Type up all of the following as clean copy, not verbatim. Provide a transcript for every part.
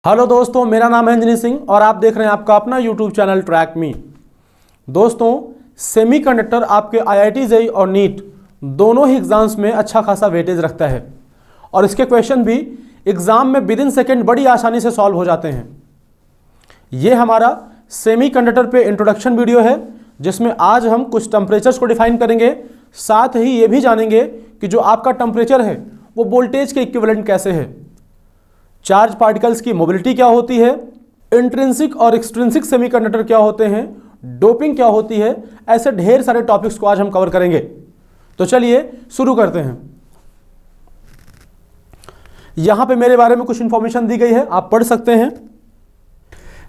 Hello दोस्तों, मेरा नाम है अंजनी सिंह और आप देख रहे हैं आपका अपना यूट्यूब चैनल ट्रैक मी। दोस्तों, सेमीकंडक्टर आपके आईआईटी जेईई और नीट दोनों ही एग्जाम्स में अच्छा खासा वेटेज रखता है और इसके क्वेश्चन भी एग्जाम में विद इन सेकेंड बड़ी आसानी से सॉल्व हो जाते हैं। ये हमारा सेमीकंडक्टर पे इंट्रोडक्शन वीडियो है जिसमें आज हम कुछ टेम्परेचर्स को डिफाइन करेंगे, साथ ही ये भी जानेंगे कि जो आपका टेम्परेचर है वो वोल्टेज के इक्विवेलेंट कैसे है, चार्ज पार्टिकल्स की मोबिलिटी क्या होती है, इंट्रिंसिक और एक्सट्रिंसिक सेमीकंडक्टर क्या होते हैं, डोपिंग क्या होती है, ऐसे ढेर सारे टॉपिक्स को आज हम कवर करेंगे। तो चलिए शुरू करते हैं। यहां पे मेरे बारे में कुछ इंफॉर्मेशन दी गई है, आप पढ़ सकते हैं।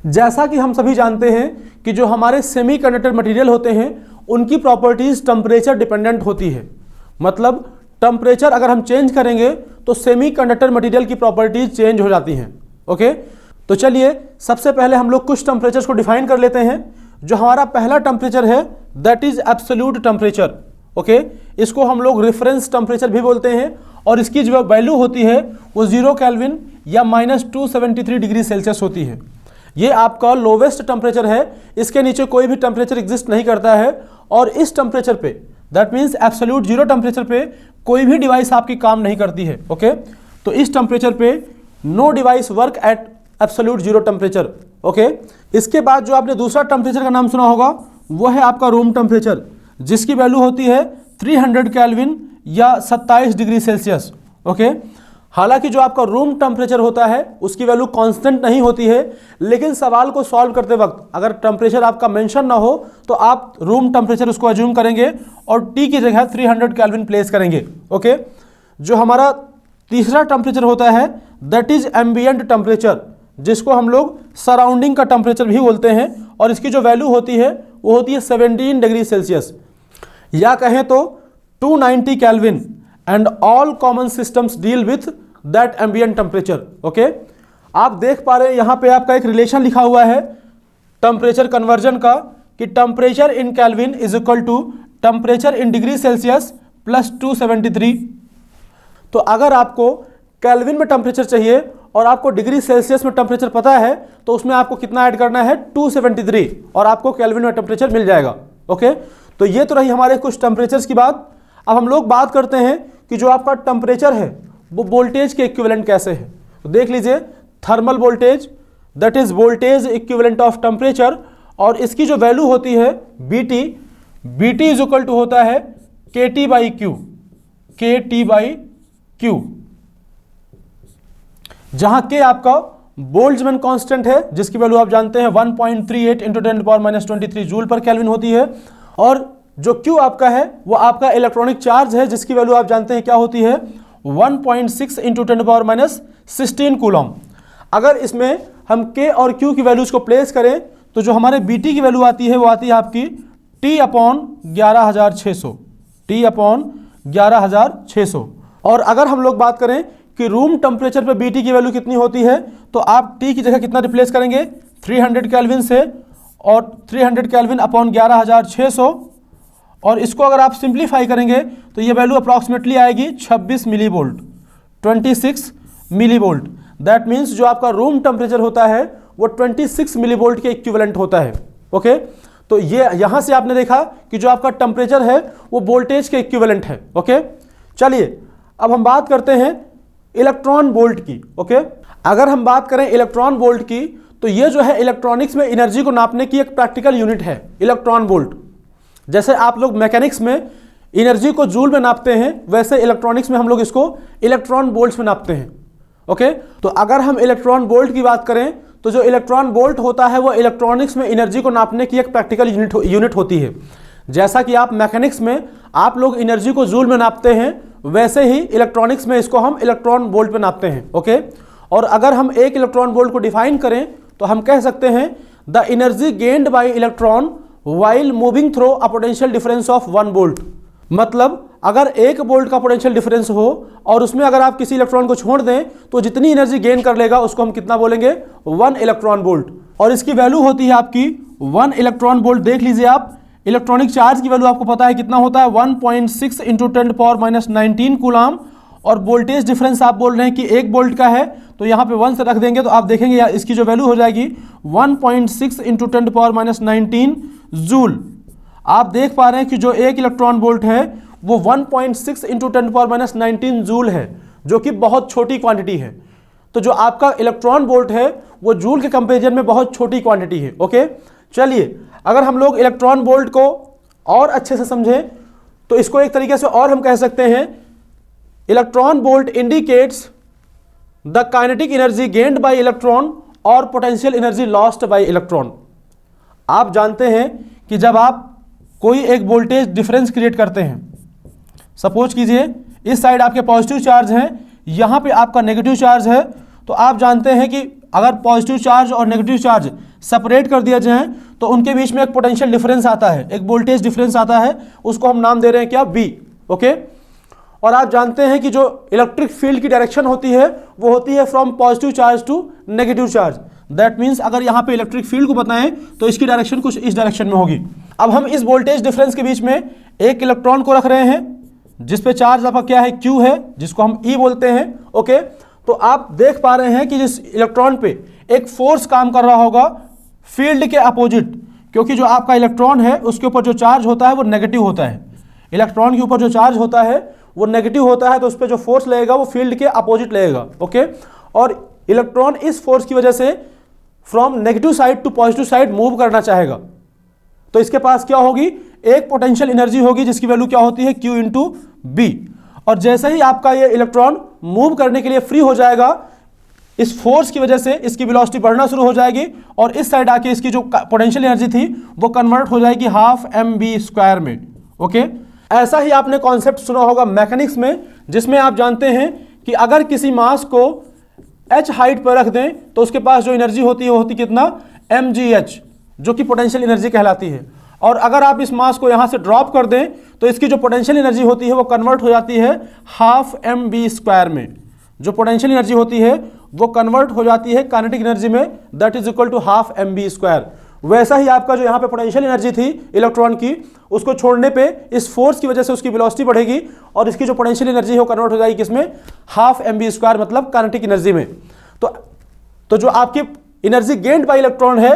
जैसा कि हम सभी जानते हैं कि जो हमारे सेमीकंडक्टर मटेरियल होते हैं उनकी प्रॉपर्टीज टेम्परेचर डिपेंडेंट होती है। मतलब टेम्परेचर अगर हम चेंज करेंगे तो सेमीकंडक्टर मटेरियल की प्रॉपर्टीज चेंज हो जाती हैं। ओके, तो चलिए सबसे पहले हम लोग कुछ टेम्परेचर्स को डिफाइन कर लेते हैं। जो हमारा पहला टेम्परेचर है that is absolute temperature. Okay, इसको हम लोग रेफरेंस टेम्परेचर भी बोलते हैं और इसकी जो वैल्यू होती है वो 0 केल्विन या -273 डिग्री सेल्सियस होती है। ये आपका लोवेस्ट टेम्परेचर है, इसके नीचे कोई भी टेम्परेचर एग्जिस्ट नहीं करता है और इस टेम्परेचर पे that means absolute zero temperature पे कोई भी डिवाइस आपकी काम नहीं करती है। ओके, तो इस टेम्परेचर पे no device work at absolute zero temperature. Okay, इसके बाद जो आपने दूसरा टेम्परेचर का नाम सुना होगा वो है आपका रूम टेम्परेचर, जिसकी वैल्यू होती है 300 केल्विन या 27 डिग्री सेल्सियस। ओके, हालांकि जो आपका रूम टेम्परेचर होता है उसकी वैल्यू कांस्टेंट नहीं होती है, लेकिन सवाल को सॉल्व करते वक्त अगर टेम्परेचर आपका मेंशन ना हो तो आप रूम टेम्परेचर उसको अज्यूम करेंगे और टी की जगह 300 केल्विन प्लेस करेंगे। ओके, जो हमारा तीसरा टेम्परेचर होता है दैट इज एम्बिएंट टेम्परेचर, जिसको हम लोग सराउंडिंग का टेम्परेचर भी बोलते हैं और इसकी जो वैल्यू होती है वो होती है 17 डिग्री सेल्सियस या कहें तो 290 kelvin and all common systems deal with that ambient temperature. Okay, आप देख पा रहे हैं यहाँ पे आपका एक रिलेशन लिखा हुआ है टेम्परेचर कन्वर्जन का कि temperature in kelvin is equal to temperature in degree celsius plus 273। तो अगर आपको केल्विन में टेम्परेचर चाहिए और आपको डिग्री सेल्सियस में टेम्परेचर पता है तो उसमें आपको कितना ऐड करना है 273 और आपको केल्विन में टेम्परेचर मिल जाएगा। ओके, तो ये तो रही हमारे कुछ टेम्परेचर्स की बात। अब हम लोग बात करते हैं कि जो आपका टेम्परेचर है वो वोल्टेज के इक्विवेलेंट कैसे है। तो देख लीजिए, thermal voltage that is voltage equivalent of temperature और इसकी जो वैल्यू होती है VT, VT is equal to होता है KT by q, KT by q, जहां के आपका बोल्ट्जमैन कांस्टेंट है जिसकी वैल्यू आप जानते हैं 1.38 इंटू 10⁻23 जूल पर केल्विन होती है और जो Q आपका है वो आपका इलेक्ट्रॉनिक चार्ज है जिसकी वैल्यू आप जानते हैं क्या होती है 1.6 इंटू 10⁻16 कूलम। अगर इसमें हम K और Q की वैल्यूज को प्लेस करें तो जो हमारे BT की वैल्यू आती है वो आती है आपकी T/11600, T/11600। और अगर हम लोग बात करें कि रूम टेम्परेचर पे BT की वैल्यू कितनी होती है तो आप T की जगह कितना रिप्लेस करेंगे 300 केल्विन से और 300 केल्विन अपॉन 11600 और इसको अगर आप सिंप्लीफाई करेंगे तो ये वैल्यू अप्रॉक्सीमेटली आएगी 26 milli volt, 26 milli volt. That means जो आपका रूम टेम्परेचर होता है वो 26 मिली वोल्ट के इक्विवेलेंट होता है। ओके, तो ये यहां से आपने देखा कि जो आपका टेम्परेचर है वो वोल्टेज के इक्विवेलेंट है। ओके, चलिए अब हम बात करते हैं इलेक्ट्रॉन वोल्ट की। ओके, अगर हम बात करें इलेक्ट्रॉन वोल्ट की तो ये जो है इलेक्ट्रॉनिक्स में एनर्जी को नापने की एक प्रैक्टिकल यूनिट है इलेक्ट्रॉन वोल्ट। जैसे आप लोग मैकेनिक्स में एनर्जी को जूल में नापते हैं वैसे इलेक्ट्रॉनिक्स में हम लोग इसको इलेक्ट्रॉन वोल्ट्स में नापते हैं। ओके, तो अगर हम इलेक्ट्रॉन वोल्ट की बात करें तो जो इलेक्ट्रॉन वोल्ट होता है वो इलेक्ट्रॉनिक्स में एनर्जी को नापने की एक प्रैक्टिकल यूनिट होती है। जैसा कि आप मैकेनिक्स में आप लोग एनर्जी को जूल में नापते हैं वैसे ही इलेक्ट्रॉनिक्स में इसको हम इलेक्ट्रॉन वोल्ट में नापते हैं। ओके, और अगर हम एक इलेक्ट्रॉन वोल्ट को डिफाइन करें तो हम कह सकते हैं the energy gained by electron while moving through a potential difference of 1 volt. मतलब अगर 1 वोल्ट का पोटेंशियल डिफरेंस हो और उसमें अगर आप किसी इलेक्ट्रॉन को छोड़ दें तो जितनी एनर्जी गेन कर लेगा उसको हम कितना बोलेंगे 1 इलेक्ट्रॉन वोल्ट और इसकी वैल्यू होती है आपकी 1 इलेक्ट्रॉन वोल्ट। देख लीजिए आप, इलेक्ट्रॉनिक चार्ज की वैल्यू आपको पता है कितना होता है 1.6 इंटू 10⁻19 कूलम और वोल्टेज डिफरेंस आप बोल रहे हैं कि 1 वोल्ट का है, तो यहाँ पे 1 से रख देंगे तो आप देखेंगे इसकी जो वैल्यू हो जाएगी 1.6 × 10⁻19 जूल। आप देख पा रहे हैं कि जो 1 इलेक्ट्रॉन वोल्ट है वो 1.6 × 10⁻19 जूल है, जो कि बहुत छोटी क्वांटिटी है। तो जो आपका इलेक्ट्रॉन वोल्ट है वो जूल के कंपेरिजन में बहुत छोटी क्वांटिटी है। ओके, चलिए अगर हम लोग इलेक्ट्रॉन वोल्ट को और अच्छे से समझें तो इसको एक तरीके से और हम कह सकते हैं, electron volt indicates the kinetic energy gained by electron और potential energy lost by electron. आप जानते हैं कि जब आप कोई एक वोल्टेज डिफरेंस क्रिएट करते हैं, सपोज कीजिए इस साइड आपके पॉजिटिव चार्ज हैं, यहाँ पे आपका नेगेटिव चार्ज है, तो आप जानते हैं कि अगर पॉजिटिव चार्ज और नेगेटिव चार्ज सेपरेट कर दिया जाए तो उनके बीच में एक पोटेंशियल डिफरेंस आता है, एक वोल्टेज डिफरेंस आता है, उसको हम नाम दे रहे हैं क्या, V। ओके, और आप जानते हैं कि जो इलेक्ट्रिक फील्ड की डायरेक्शन होती है वो होती है from positive charge to negative charge. That means अगर यहाँ पे इलेक्ट्रिक फील्ड को बताएं तो इसकी डायरेक्शन कुछ इस डायरेक्शन में होगी। अब हम इस वोल्टेज डिफरेंस के बीच में एक इलेक्ट्रॉन को रख रहे हैं जिस पे चार्ज आपका क्या है, Q है, जिसको हम E बोलते हैं। ओके, तो आप देख पा रहे हैं कि जिस इलेक्ट्रॉन पे एक फोर्स काम कर रहा होगा फील्ड के अपोजिट, क्योंकि जो आपका इलेक्ट्रॉन है उसके ऊपर जो चार्ज होता है वो नेगेटिव होता है। इलेक्ट्रॉन के ऊपर जो चार्ज होता है वो नेगेटिव होता है, तो उस पर जो फोर्स लगेगा वो फील्ड के अपोजिट लगेगा। ओके, और इलेक्ट्रॉन इस फोर्स की वजह से from negative side to positive side move करना चाहेगा, तो इसके पास क्या होगी, एक पोटेंशियल एनर्जी होगी जिसकी वैल्यू क्या होती है, Q × B। और जैसे ही आपका ये इलेक्ट्रॉन मूव करने के लिए फ्री हो जाएगा, इस फोर्स की वजह से इसकी वेलोसिटी बढ़ना शुरू हो जाएगी और इस साइड आके इसकी जो पोटेंशियल एनर्जी थी वो कन्वर्ट हो जाएगी 12mv² में। ओके, ऐसा ही आपने कॉन्सेप्ट सुना होगा मैकेनिक्स में, जिसमें आप जानते हैं कि अगर किसी मास को h हाइट पर रख दें तो उसके पास जो एनर्जी होती है वो होती कितना, mgh, जो कि पोटेंशियल एनर्जी कहलाती है। और अगर आप इस मास को यहाँ से ड्रॉप कर दें तो इसकी जो पोटेंशियल एनर्जी होती है वो कन्वर्ट हो जाती है 12mv² में। जो पोटेंशियल एनर्जी होती है वो कन्वर्ट हो जाती है काइनेटिक एनर्जी में, that is equal to 12mv²। वैसा ही आपका जो यहाँ पे पोटेंशियल एनर्जी थी इलेक्ट्रॉन की, उसको छोड़ने पे इस फोर्स की वजह से उसकी वेलोसिटी बढ़ेगी और इसकी जो पोटेंशियल एनर्जी है वो कन्वर्ट हो जाएगी किसमें, 12mv², मतलब काइनेटिक एनर्जी में। तो जो आपकी एनर्जी गेन्ड बाय इलेक्ट्रॉन है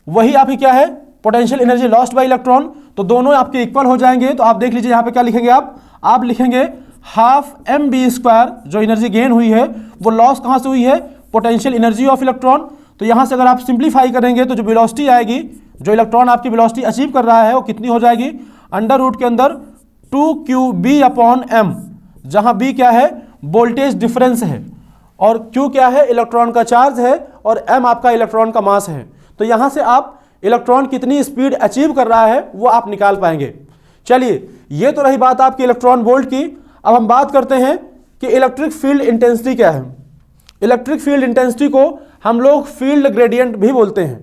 वही आपकी क्या है, potential energy lost by electron. तो दोनों आपके इक्वल हो जाएंगे। तो आप देख लीजिए यहाँ पे क्या लिखेंगे, आप लिखेंगे 12mv² जो एनर्जी गेन हुई है वो लॉस कहाँ से हुई है, पोटेंशियल एनर्जी ऑफ इलेक्ट्रॉन। तो यहाँ से अगर आप सिंप्लीफाई करेंगे तो जो वेलोसिटी आएगी, जो इलेक्ट्रॉन आपकी वेलोसिटी अचीव कर रहा है वो कितनी हो जाएगी, अंडर रूट के अंदर 2qb/m, जहाँ b क्या है, वोल्टेज डिफरेंस है, और q क्या है, इलेक्ट्रॉन का चार्ज है, और m आपका इलेक्ट्रॉन का मास है। तो यहाँ से आप इलेक्ट्रॉन कितनी स्पीड अचीव कर रहा है वो आप निकाल पाएंगे। चलिए, ये तो रही बात आपकी इलेक्ट्रॉन वोल्ट की। अब हम बात करते हैं कि इलेक्ट्रिक फील्ड इंटेंसिटी क्या है। इलेक्ट्रिक फील्ड इंटेंसिटी को हम लोग फील्ड ग्रेडियंट भी बोलते हैं,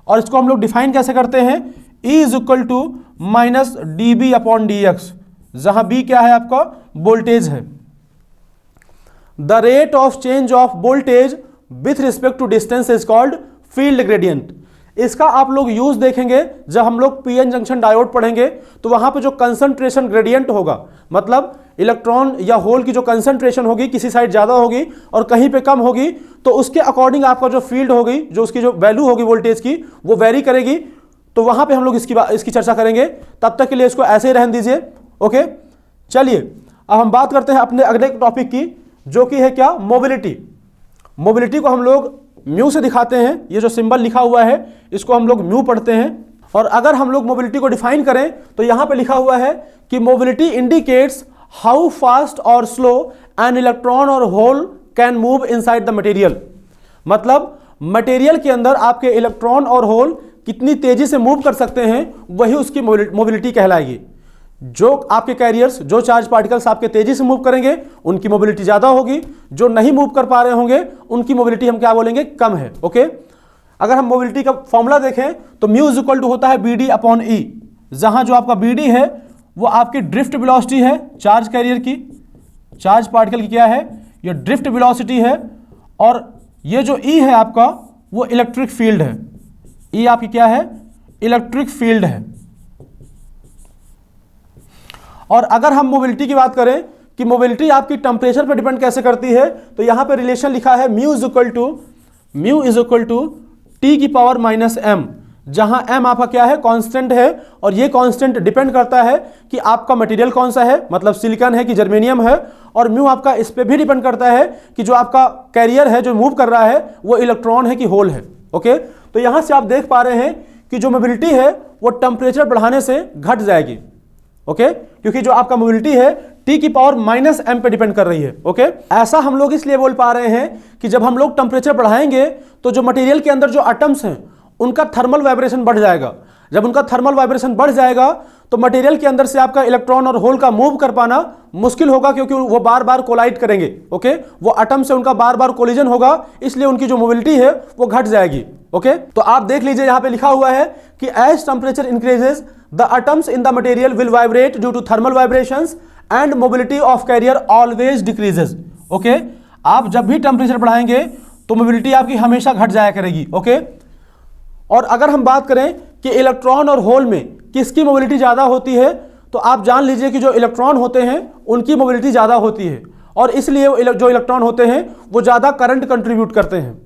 और इसको हम लोग डिफाइन कैसे करते हैं, E = -dB/dx, जहां B क्या है, आपका वोल्टेज है। The rate of change of voltage with respect to distance is called field gradient. इसका आप लोग यूज देखेंगे जब हम लोग पीएन जंक्शन डायोड पढ़ेंगे, तो वहां पे जो कंसंट्रेशन ग्रेडियंट होगा, मतलब इलेक्ट्रॉन या होल की जो कंसंट्रेशन होगी किसी साइड ज़्यादा होगी और कहीं पे कम होगी, तो उसके अकॉर्डिंग आपका जो फील्ड होगी, जो उसकी जो वैल्यू होगी वोल्टेज की, वो वेरी करेगी। तो वहां पे हम लोग इसकी चर्चा करेंगे। तब तक के लिए इसको ऐसे ही रहने दीजिए। ओके, चलिए अब हम बात करते हैं अपने अगले टॉपिक की, जो कि है क्या, मोबिलिटी। मोबिलिटी को हम लोग म्यू से दिखाते हैं। ये जो सिंबल लिखा हुआ है इसको हम लोग म्यू पढ़ते हैं। और अगर हम लोग मोबिलिटी को डिफाइन करें तो यहाँ पे लिखा हुआ है कि मोबिलिटी इंडिकेट्स हाउ फास्ट और स्लो एन इलेक्ट्रॉन और hole can move inside the material. मतलब मटेरियल के अंदर आपके इलेक्ट्रॉन और होल कितनी तेजी से मूव कर सकते हैं, वही उसकी मोबिलिटी कहलाएगी। जो आपके कैरियर्स, जो चार्ज पार्टिकल्स आपके तेजी से मूव करेंगे उनकी मोबिलिटी ज़्यादा होगी, जो नहीं मूव कर पा रहे होंगे उनकी मोबिलिटी हम क्या बोलेंगे, कम है। ओके, अगर हम मोबिलिटी का फॉर्मूला देखें तो म्यू इज इक्वल टू होता है BD/E, जहां जो आपका BD है वो आपकी ड्रिफ्ट वेलोसिटी है चार्ज कैरियर की, चार्ज पार्टिकल की क्या है, ये ड्रिफ्ट वेलोसिटी है, और ये जो E है आपका वो इलेक्ट्रिक फील्ड है। E आपकी क्या है, इलेक्ट्रिक फील्ड है। और अगर हम मोबिलिटी की बात करें कि मोबिलिटी आपकी टेम्परेचर पर डिपेंड कैसे करती है, तो यहां पे रिलेशन लिखा है mu is equal to T की पावर माइनस एम, जहां m आपका क्या है, कांस्टेंट है, और ये कांस्टेंट डिपेंड करता है कि आपका मटेरियल कौन सा है, मतलब सिलिकॉन है कि जर्मेनियम है, और म्यू आपका इस पे भी डिपेंड करता है कि जो आपका कैरियर है जो मूव कर रहा है वो इलेक्ट्रॉन है कि होल है। ओके, तो यहां से आप देख पा रहे हैं कि जो मोबिलिटी है वो टेम्परेचर बढ़ाने से घट जाएगी। ओके, क्योंकि जो आपका मोबिलिटी है टी की पावर माइनस एम पे डिपेंड कर रही है। ओके, ऐसा हम लोग इसलिए बोल पा रहे हैं कि जब हम लोग टेम्परेचर बढ़ाएंगे तो जो मटेरियल के अंदर जो एटम्स हैं उनका थर्मल वाइब्रेशन बढ़ जाएगा। जब उनका थर्मल वाइब्रेशन बढ़ जाएगा तो मटेरियल के अंदर से आपका इलेक्ट्रॉन और होल का मूव कर पाना मुश्किल होगा, क्योंकि वो बार बार कोलाइड करेंगे। ओके, वो एटम से उनका बार बार कोलिजन होगा, इसलिए उनकी जो मोबिलिटी है वो घट जाएगी। ओके, तो आप देख लीजिए यहां पे लिखा हुआ है कि as temperature increases the atoms in the material will vibrate due to thermal vibrations and mobility of carrier always decreases. Okay, आप जब भी टेम्परेचर बढ़ाएंगे तो मोबिलिटी आपकी हमेशा घट जाया करेगी। ओके, और अगर हम बात करें कि इलेक्ट्रॉन और होल में किसकी मोबिलिटी ज़्यादा होती है, तो आप जान लीजिए कि जो इलेक्ट्रॉन होते हैं उनकी मोबिलिटी ज़्यादा होती है, और इसलिए जो इलेक्ट्रॉन होते हैं वो ज़्यादा करंट कंट्रीब्यूट करते हैं।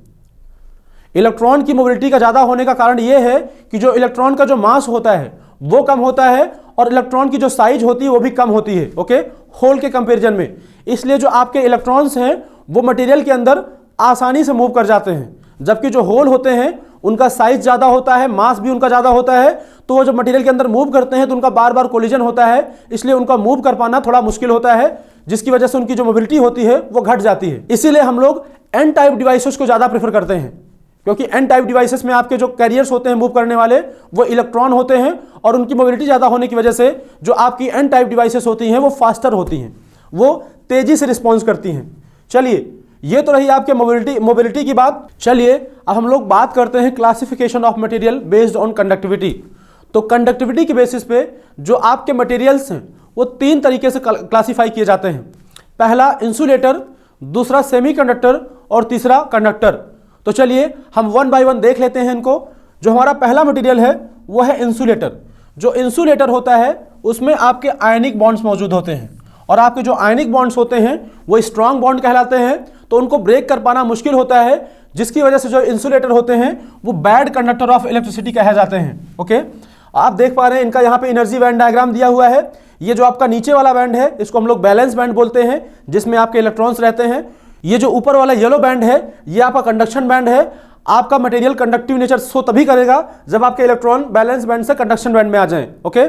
इलेक्ट्रॉन की मोबिलिटी का ज़्यादा होने का कारण यह है कि जो इलेक्ट्रॉन का जो मास होता है वो कम होता है, और इलेक्ट्रॉन की जो साइज होती है वो भी कम होती है। ओके, होल के कंपेरिजन में, इसलिए जो आपके इलेक्ट्रॉन्स हैं वो मटेरियल के अंदर आसानी से मूव कर जाते हैं, जबकि जो होल होते हैं उनका साइज ज़्यादा होता है, मास भी उनका ज़्यादा होता है, तो वो जब मटेरियल के अंदर मूव करते हैं तो उनका बार बार कोलिजन होता है, इसलिए उनका मूव कर पाना थोड़ा मुश्किल होता है, जिसकी वजह से उनकी जो मोबिलिटी होती है वो घट जाती है। इसीलिए हम लोग एन टाइप डिवाइसेस को ज़्यादा प्रेफर करते हैं, क्योंकि एन टाइप डिवाइसेस में आपके जो कैरियर्स होते हैं मूव करने वाले वो इलेक्ट्रॉन होते हैं, और उनकी मोबिलिटी ज़्यादा होने की वजह से जो आपकी एन टाइप डिवाइसेस होती हैं वो फास्टर होती हैं, वो तेज़ी से रिस्पॉन्स करती हैं। चलिए, ये तो रही आपके मोबिलिटी की बात। चलिए अब हम लोग बात करते हैं classification of material based on conductivity. तो कंडक्टिविटी के बेसिस पे जो आपके मटेरियल्स हैं वो 3 तरीके से क्लासिफाई किए जाते हैं। पहला इंसुलेटर, दूसरा सेमीकंडक्टर, और तीसरा कंडक्टर। तो चलिए हम 1 बाय 1 देख लेते हैं इनको। जो हमारा पहला मटेरियल है वो है इंसुलेटर। जो इंसुलेटर होता है उसमें आपके आयनिक बॉन्ड्स मौजूद होते हैं, और आपके जो आयनिक बॉन्ड्स होते हैं वो स्ट्रांग बॉन्ड कहलाते हैं, तो उनको ब्रेक कर पाना मुश्किल होता है, जिसकी वजह से जो इंसुलेटर होते हैं वो बैड कंडक्टर ऑफ इलेक्ट्रिसिटी कहे जाते हैं। ओके, आप देख पा रहे हैं इनका यहाँ पे एनर्जी बैंड डायग्राम दिया हुआ है। ये जो आपका नीचे वाला बैंड है इसको हम लोग बैलेंस बैंड बोलते हैं, जिसमें आपके इलेक्ट्रॉन्स रहते हैं। ये जो ऊपर वाला येलो बैंड है ये आपका कंडक्शन बैंड है। आपका मटेरियल कंडक्टिव नेचर शो तभी करेगा जब आपके इलेक्ट्रॉन बैलेंस बैंड से कंडक्शन बैंड में आ जाएं। ओके,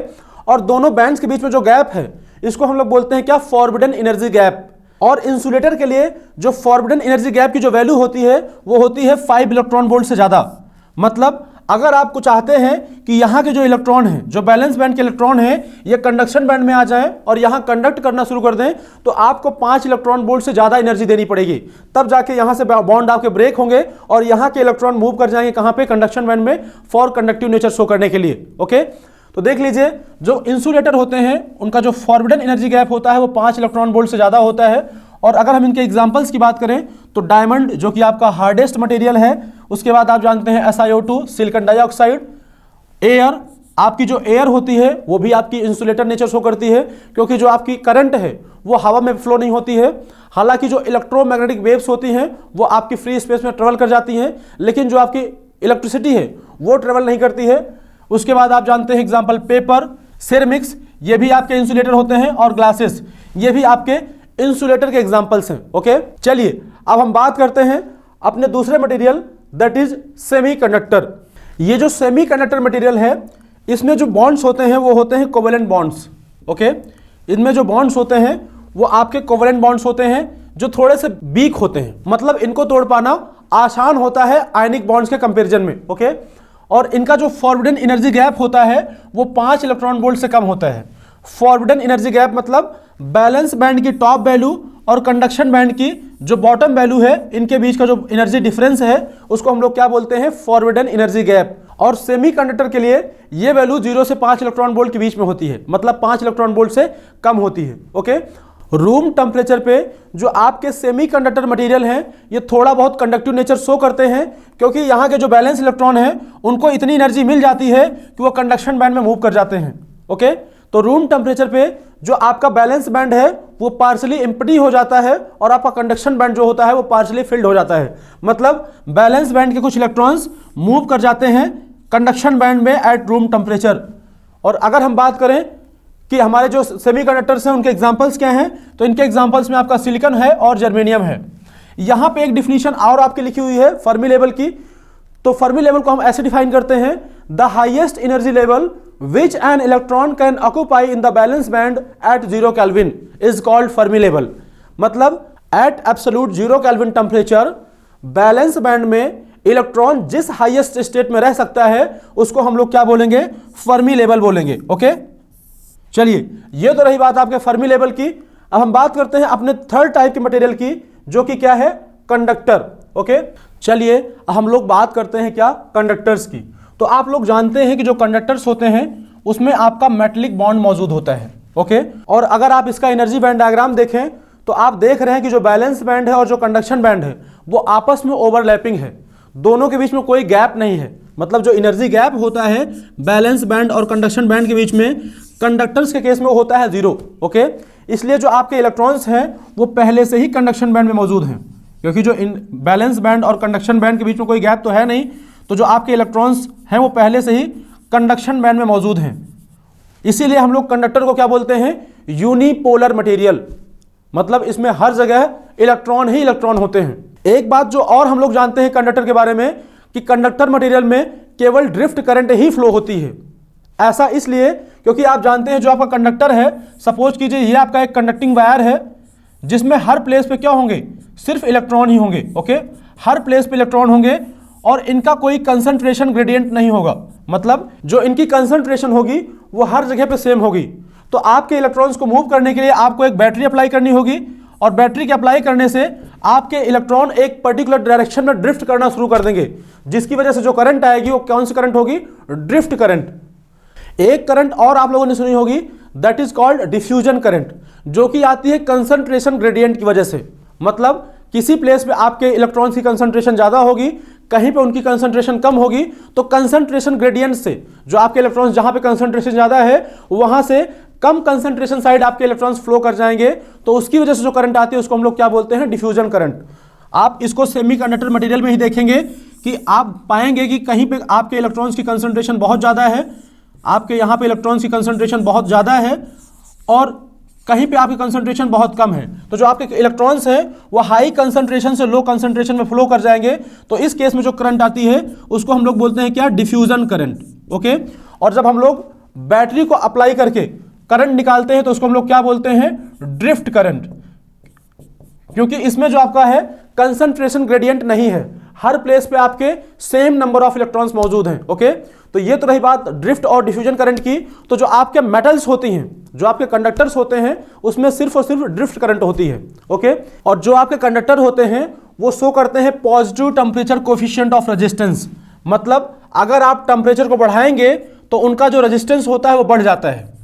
और दोनों बैंड्स के बीच में जो गैप है इसको हम लोग बोलते हैं क्या, फॉरबिडन एनर्जी गैप। और इंसुलेटर के लिए जो फॉरबिडन एनर्जी गैप की जो वैल्यू होती है वो होती है 5 इलेक्ट्रॉन वोल्ट से ज़्यादा। मतलब अगर आपको चाहते हैं कि यहाँ के जो इलेक्ट्रॉन हैं, जो बैलेंस बैंड के इलेक्ट्रॉन हैं, ये कंडक्शन बैंड में आ जाएं और यहाँ कंडक्ट करना शुरू कर दें, तो आपको 5 इलेक्ट्रॉन वोल्ट से ज़्यादा एनर्जी देनी पड़ेगी, तब जाके यहाँ से बॉन्ड आपके ब्रेक होंगे और यहाँ के इलेक्ट्रॉन मूव कर जाएंगे कहाँ पे, कंडक्शन बैंड में, फॉर कंडक्टिव नेचर शो करने के लिए। ओके, तो देख लीजिए जो इंसुलेटर होते हैं उनका जो फॉरबिडन एनर्जी गैप होता है वो 5 इलेक्ट्रॉन वोल्ट से ज़्यादा होता है। और अगर हम इनके एग्जांपल्स की बात करें तो डायमंड जो कि आपका हार्डेस्ट मटेरियल है, उसके बाद आप जानते हैं SiO2 सिलिकॉन डाइऑक्साइड, एयर, आपकी जो एयर होती है वो भी आपकी इंसुलेटर नेचर शो करती है, क्योंकि जो आपकी करंट है वो हवा में फ्लो नहीं होती है। हालांकि जो इलेक्ट्रोमैग्नेटिक वेव्स होती हैं वो आपकी फ्री स्पेस में ट्रेवल कर जाती हैं, लेकिन जो आपकी इलेक्ट्रिसिटी है वो ट्रेवल नहीं करती है। उसके बाद आप जानते हैं एग्जाम्पल पेपर, सिरेमिक्स, ये भी आपके इंसुलेटर होते हैं, और ग्लासेस, ये भी आपके इंसुलेटर के एग्जाम्पल्स हैं। ओके, चलिए अब हम बात करते हैं अपने दूसरे मटेरियल, दैट इज सेमीकंडक्टर। ये जो सेमीकंडक्टर मटेरियल है इसमें जो बॉन्ड्स होते हैं वो होते हैं कोवेलेंट बॉन्ड्स। ओके, इनमें जो बॉन्ड्स होते हैं वो आपके कोवेलेंट बॉन्ड्स होते हैं जो थोड़े से वीक होते हैं, मतलब इनको तोड़ पाना आसान होता है आयनिक बॉन्ड्स के कंपेरिजन में। ओके, और इनका जो फॉरबिडन एनर्जी गैप होता है वो 5 इलेक्ट्रॉन वोल्ट से कम होता है। फॉरबिडन एनर्जी गैप मतलब बैलेंस बैंड की टॉप वैल्यू और कंडक्शन बैंड की जो बॉटम वैल्यू है, इनके बीच का जो एनर्जी डिफरेंस है उसको हम लोग क्या बोलते हैं, फॉरबिडन एनर्जी गैप। और सेमीकंडक्टर के लिए ये वैल्यू 0 से 5 इलेक्ट्रॉन वोल्ट के बीच में होती है, मतलब 5 इलेक्ट्रॉन वोल्ट से कम होती है। ओके, रूम टेम्परेचर पे जो आपके सेमीकंडक्टर मटेरियल हैं ये थोड़ा बहुत कंडक्टिव नेचर शो करते हैं, क्योंकि यहाँ के जो बैलेंस इलेक्ट्रॉन हैं उनको इतनी एनर्जी मिल जाती है कि वो कंडक्शन बैंड में मूव कर जाते हैं। ओके, तो रूम टेम्परेचर पे जो आपका बैलेंस बैंड है वो पार्शली एम्प्टी हो जाता है और आपका कंडक्शन बैंड जो होता है वो पार्शली फिल्ड हो जाता है। मतलब बैलेंस बैंड के कुछ इलेक्ट्रॉन्स मूव कर जाते हैं कंडक्शन बैंड में एट रूम टेम्परेचर। और अगर हम बात करें कि हमारे जो सेमीकंडक्टर्स हैं उनके एग्जांपल्स क्या हैं, तो इनके एग्जांपल्स में आपका सिलिकॉन है और जर्मेनियम है। यहां पे एक डिफिनीशन और आपकी लिखी हुई है फर्मी लेवल की। तो फर्मी लेवल को हम ऐसे डिफाइन करते हैं, the highest energy level which an electron can occupy in the valence band at 0 kelvin is called Fermi level. मतलब at absolute 0 kelvin temperature valence band में इलेक्ट्रॉन जिस हाईएस्ट स्टेट में रह सकता है उसको हम लोग क्या बोलेंगे, फर्मी लेवल बोलेंगे। ओके, चलिए ये तो रही बात आपके फर्मी लेवल की। अब हम बात करते हैं अपने थर्ड टाइप के मटेरियल की, जो कि क्या है, कंडक्टर। ओके, चलिए हम लोग बात करते हैं क्या, कंडक्टर्स की। तो आप लोग जानते हैं कि जो कंडक्टर्स होते हैं उसमें आपका मेटलिक बॉन्ड मौजूद होता है। ओके, और अगर आप इसका एनर्जी बैंड डायग्राम देखें तो आप देख रहे हैं कि जो बैलेंस बैंड है और जो कंडक्शन बैंड है वो आपस में ओवरलैपिंग है, दोनों के बीच में कोई गैप नहीं है। मतलब जो एनर्जी गैप होता है बैलेंस बैंड और कंडक्शन बैंड के बीच में, कंडक्टर्स के केस में होता है 0। ओके, इसलिए जो आपके इलेक्ट्रॉन्स हैं वो पहले से ही कंडक्शन बैंड में मौजूद हैं, क्योंकि जो बैलेंस बैंड और कंडक्शन बैंड के बीच में कोई गैप तो है नहीं, तो जो आपके इलेक्ट्रॉन्स हैं वो पहले से ही कंडक्शन बैंड में मौजूद हैं। इसीलिए हम लोग कंडक्टर को क्या बोलते हैं, यूनिपोलर मटेरियल। मतलब इसमें हर जगह इलेक्ट्रॉन ही इलेक्ट्रॉन होते हैं। एक बात जो और हम लोग जानते हैं कंडक्टर के बारे में कि कंडक्टर मटेरियल में केवल ड्रिफ्ट करंट ही फ्लो होती है। ऐसा इसलिए क्योंकि आप जानते हैं जो आपका कंडक्टर है, सपोज कीजिए ये आपका एक कंडक्टिंग वायर है जिसमें हर प्लेस पे क्या होंगे, सिर्फ इलेक्ट्रॉन ही होंगे। ओके, हर प्लेस पे इलेक्ट्रॉन होंगे और इनका कोई कंसंट्रेशन ग्रेडियंट नहीं होगा। मतलब जो इनकी कंसंट्रेशन होगी वो हर जगह पे सेम होगी। तो आपके इलेक्ट्रॉन्स को मूव करने के लिए आपको एक बैटरी अप्लाई करनी होगी और बैटरी के अप्लाई करने से आपके इलेक्ट्रॉन एक पर्टिकुलर डायरेक्शन में ड्रिफ्ट करना शुरू कर देंगे, जिसकी वजह से जो करंट आएगी वो कौन सी करंट होगी, ड्रिफ्ट करंट। एक करंट और आप लोगों ने सुनी होगी, that is called diffusion current, जो कि आती है कंसंट्रेशन ग्रेडियंट की वजह से। मतलब किसी प्लेस पे आपके इलेक्ट्रॉन्स की कंसंट्रेशन ज्यादा होगी, कहीं पे उनकी कंसंट्रेशन कम होगी, तो कंसंट्रेशन ग्रेडियंट से जो आपके इलेक्ट्रॉन्स जहां पे कंसंट्रेशन ज्यादा है वहां से कम कंसंट्रेशन साइड आपके इलेक्ट्रॉन्स फ्लो कर जाएंगे, तो उसकी वजह से जो करंट आती है उसको हम लोग क्या बोलते हैं, डिफ्यूजन करंट। आप इसको सेमीकंडक्टर मटेरियल में ही देखेंगे कि आप पाएंगे कि कहीं पे आपके इलेक्ट्रॉन्स की कंसंट्रेशन बहुत ज़्यादा है, आपके यहाँ पे इलेक्ट्रॉन्स की कंसंट्रेशन बहुत ज़्यादा है और कहीं पे आपकी कंसंट्रेशन बहुत कम है। तो जो आपके इलेक्ट्रॉन्स हैं वो हाई कंसंट्रेशन से लो कंसंट्रेशन में फ्लो कर जाएंगे, तो इस केस में जो करंट आती है उसको हम लोग बोलते हैं क्या, डिफ्यूजन करंट। ओके, और जब हम लोग बैटरी को अप्लाई करके करंट निकालते हैं तो उसको हम लोग क्या बोलते हैं, ड्रिफ्ट करंट, क्योंकि इसमें जो आपका है कंसंट्रेशन ग्रेडियंट नहीं है, हर प्लेस पे आपके सेम नंबर ऑफ इलेक्ट्रॉन्स मौजूद हैं। ओके, तो ये तो रही बात ड्रिफ्ट और डिफ्यूजन करंट की। तो जो आपके मेटल्स होती हैं, जो आपके कंडक्टर्स होते हैं, उसमें सिर्फ और सिर्फ ड्रिफ्ट करंट होती है। ओके, और जो आपके कंडक्टर होते हैं वो शो करते हैं positive temperature coefficient of resistance. मतलब अगर आप टेम्परेचर को बढ़ाएंगे तो उनका जो रेजिस्टेंस होता है वो बढ़ जाता है।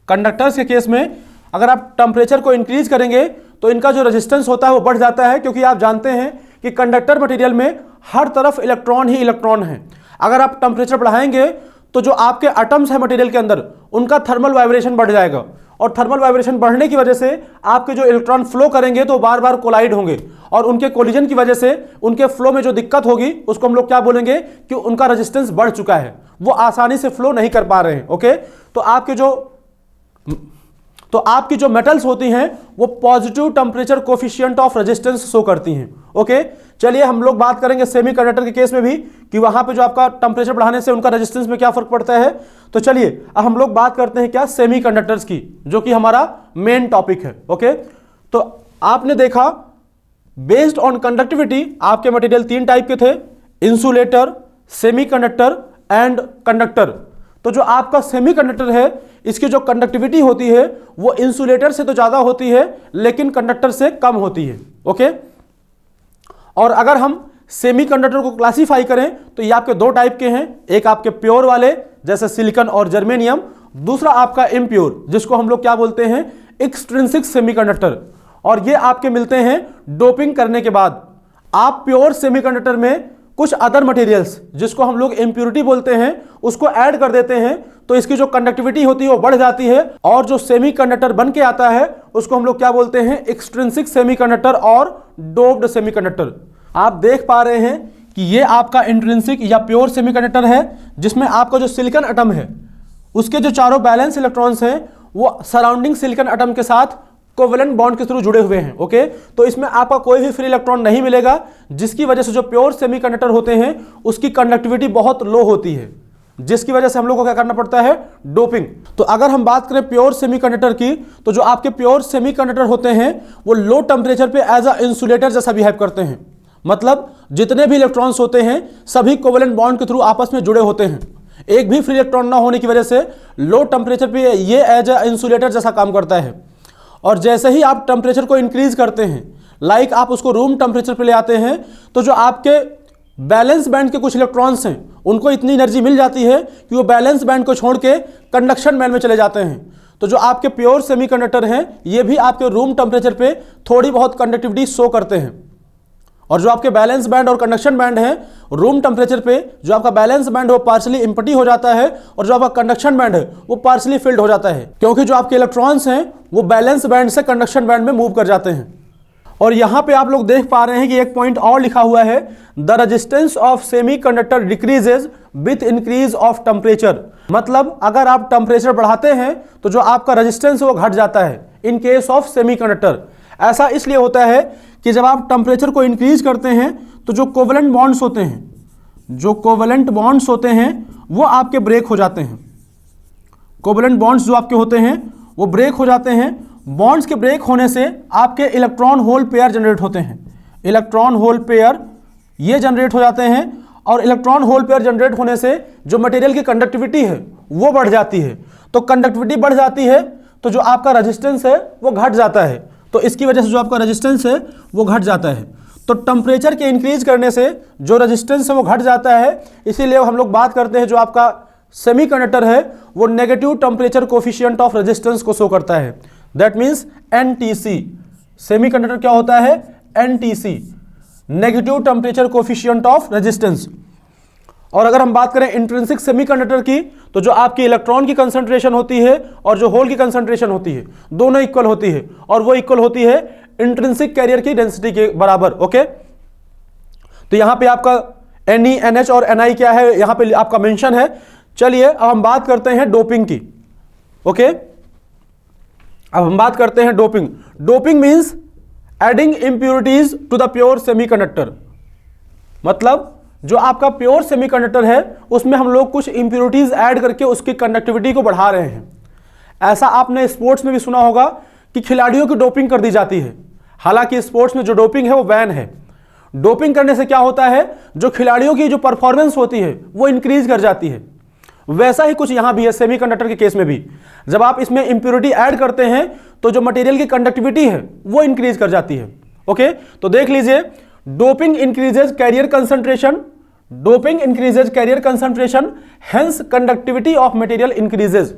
कंडक्टर्स के केस में अगर आप टेम्परेचर को इंक्रीज करेंगे तो इनका जो रेजिस्टेंस होता है वो बढ़ जाता है, क्योंकि आप जानते हैं कि कंडक्टर मटेरियल में हर तरफ इलेक्ट्रॉन ही इलेक्ट्रॉन है। अगर आप टेम्परेचर बढ़ाएंगे तो जो आपके एटम्स है मटेरियल के अंदर उनका थर्मल वाइब्रेशन बढ़ जाएगा, और थर्मल वाइब्रेशन बढ़ने की वजह से आपके जो इलेक्ट्रॉन फ्लो करेंगे तो बार बार कोलाइड होंगे, और उनके कोलिजन की वजह से उनके फ्लो में जो दिक्कत होगी उसको हम लोग क्या बोलेंगे कि उनका रेजिस्टेंस बढ़ चुका है, वो आसानी से फ्लो नहीं कर पा रहे हैं। ओके, तो आपकी जो मेटल्स होती हैं वो positive temperature coefficient of resistance show करती हैं। ओके, चलिए हम लोग बात करेंगे सेमीकंडक्टर के केस में भी कि वहां पे जो आपका टेम्परेचर बढ़ाने से उनका रेजिस्टेंस में क्या फर्क पड़ता है। तो चलिए अब हम लोग बात करते हैं क्या, सेमीकंडक्टर्स की, जो कि हमारा मेन टॉपिक है। ओके, तो आपने देखा बेस्ड ऑन कंडक्टिविटी आपके मटेरियल 3 टाइप के थे, इंसुलेटर, सेमीकंडक्टर एंड कंडक्टर। तो जो आपका सेमीकंडक्टर है इसकी जो कंडक्टिविटी होती है वो इंसुलेटर से तो ज्यादा होती है लेकिन कंडक्टर से कम होती है। ओके, और अगर हम सेमीकंडक्टर को क्लासीफाई करें तो ये आपके 2 टाइप के हैं, एक आपके प्योर वाले जैसे सिलिकॉन और जर्मेनियम, दूसरा आपका इम्प्योर जिसको हम लोग क्या बोलते हैं, एक्सट्रिंसिक सेमीकंडक्टर। और ये आपके मिलते हैं डोपिंग करने के बाद। आप प्योर सेमीकंडक्टर में कुछ अदर मटेरियल्स जिसको हम लोग इम्प्योरिटी बोलते हैं उसको ऐड कर देते हैं तो इसकी जो कंडक्टिविटी होती है वो बढ़ जाती है और जो सेमीकंडक्टर बन के आता है उसको हम लोग क्या बोलते हैं, एक्सट्रिंसिक सेमीकंडक्टर और डोप्ड सेमीकंडक्टर। आप देख पा रहे हैं कि ये आपका इंट्रिंसिक या प्योर सेमीकंडक्टर है जिसमें आपका जो सिलिकॉन एटम है उसके जो चारों बैलेंस इलेक्ट्रॉन्स हैं वो सराउंडिंग सिलिकॉन एटम के साथ कोवेलेंट बॉन्ड के थ्रू जुड़े हुए हैं। ओके, तो इसमें आपका कोई भी फ्री इलेक्ट्रॉन नहीं मिलेगा, जिसकी वजह से जो प्योर सेमीकंडक्टर होते हैं उसकी कंडक्टिविटी बहुत लो होती है, जिसकी वजह से हम लोग को क्या करना पड़ता है, डोपिंग। तो अगर हम बात करें प्योर सेमीकंडक्टर की, तो जो आपके प्योर सेमीकंडक्टर होते हैं वो लो टेम्परेचर पे एज अ इंसुलेटर जैसा बिहेव करते हैं। मतलब जितने भी इलेक्ट्रॉन्स होते हैं सभी कोवेलेंट बॉन्ड के थ्रू आपस में जुड़े होते हैं। एक भी फ्री इलेक्ट्रॉन ना होने की वजह से लो टेम्परेचर पे ये एज अ इंसुलेटर जैसा काम करता है। और जैसे ही आप टेम्परेचर को इंक्रीज करते हैं, लाइक आप उसको रूम टेम्परेचर पे ले आते हैं, तो जो आपके बैलेंस बैंड के कुछ इलेक्ट्रॉन्स हैं उनको इतनी एनर्जी मिल जाती है कि वो बैलेंस बैंड को छोड़ के कंडक्शन बैंड में चले जाते हैं। तो जो आपके प्योर सेमीकंडक्टर हैं ये भी आपके रूम टेम्परेचर पे थोड़ी बहुत कंडक्टिविटी शो करते हैं। और जो आपके बैलेंस बैंड और कंडक्शन बैंड है, रूम टेम्परेचर पे जो आपका बैलेंस बैंड है वो पार्शली एम्प्टी हो जाता है और जो आपका कंडक्शन बैंड है वो पार्शली फिल्ड हो जाता है, क्योंकि जो आपके इलेक्ट्रॉन्स हैं वो बैलेंस बैंड से कंडक्शन बैंड में मूव कर जाते हैं। और यहां पे आप लोग देख पा रहे हैं कि एक पॉइंट और लिखा हुआ है, the resistance of semiconductor decreases with increase of temperature. मतलब अगर आप टेम्परेचर बढ़ाते हैं तो जो आपका रेजिस्टेंस है वो घट जाता है इन केस ऑफ सेमीकंडक्टर। ऐसा इसलिए होता है कि जब आप टेम्परेचर को इंक्रीज करते हैं तो जो कोवेलेंट बॉन्ड्स होते हैं, जो कोवेलेंट बॉन्ड्स होते हैं वो आपके ब्रेक हो जाते हैं। कोवेलेंट बॉन्ड्स जो आपके होते हैं वो ब्रेक हो जाते हैं। बॉन्ड्स के ब्रेक होने से आपके इलेक्ट्रॉन होल पेयर जनरेट होते हैं। इलेक्ट्रॉन होल पेयर ये जनरेट हो जाते हैं और इलेक्ट्रॉन होल पेयर जनरेट होने से जो मटेरियल की कंडक्टिविटी है वो बढ़ जाती है। तो कंडक्टिविटी बढ़ जाती है तो जो आपका रेजिस्टेंस है वो घट जाता है। तो इसकी वजह से जो आपका रेजिस्टेंस है वो घट जाता है। तो टेम्परेचर के इंक्रीज करने से जो रेजिस्टेंस है वो घट जाता है। इसीलिए हम लोग बात करते हैं जो आपका सेमीकंडक्टर है वो negative temperature coefficient of resistance को शो करता है। That means NTC. सेमीकंडक्टर क्या होता है, NTC, negative temperature coefficient of resistance. और अगर हम बात करें इंट्रिंसिक सेमीकंडक्टर की, तो जो आपकी इलेक्ट्रॉन की कंसंट्रेशन होती है और जो होल की कंसंट्रेशन होती है दोनों इक्वल होती है और वो इक्वल होती है इंट्रिंसिक कैरियर की डेंसिटी के बराबर। ओके, तो यहां पे आपका Ne, NH और Ni क्या है यहां पे आपका मेंशन है। चलिए अब हम बात करते हैं डोपिंग की। ओके, अब हम बात करते हैं doping. Doping means adding impurities to the pure semiconductor. मतलब जो आपका प्योर सेमीकंडक्टर है उसमें हम लोग कुछ इंप्योरिटीज ऐड करके उसकी कंडक्टिविटी को बढ़ा रहे हैं। ऐसा आपने स्पोर्ट्स में भी सुना होगा कि खिलाड़ियों की डोपिंग कर दी जाती है। हालांकि स्पोर्ट्स में जो डोपिंग है वो बैन है। डोपिंग करने से क्या होता है, जो खिलाड़ियों की जो परफॉर्मेंस होती है वो इंक्रीज कर जाती है। वैसा ही कुछ यहां भी है सेमीकंडक्टर के केस में भी। जब आप इसमें इंप्योरिटी ऐड करते हैं तो जो मटेरियल की कंडक्टिविटी है वो इंक्रीज कर जाती है। ओके, तो देख लीजिए, doping increases carrier concentration, doping increases carrier concentration, hence conductivity of material increases.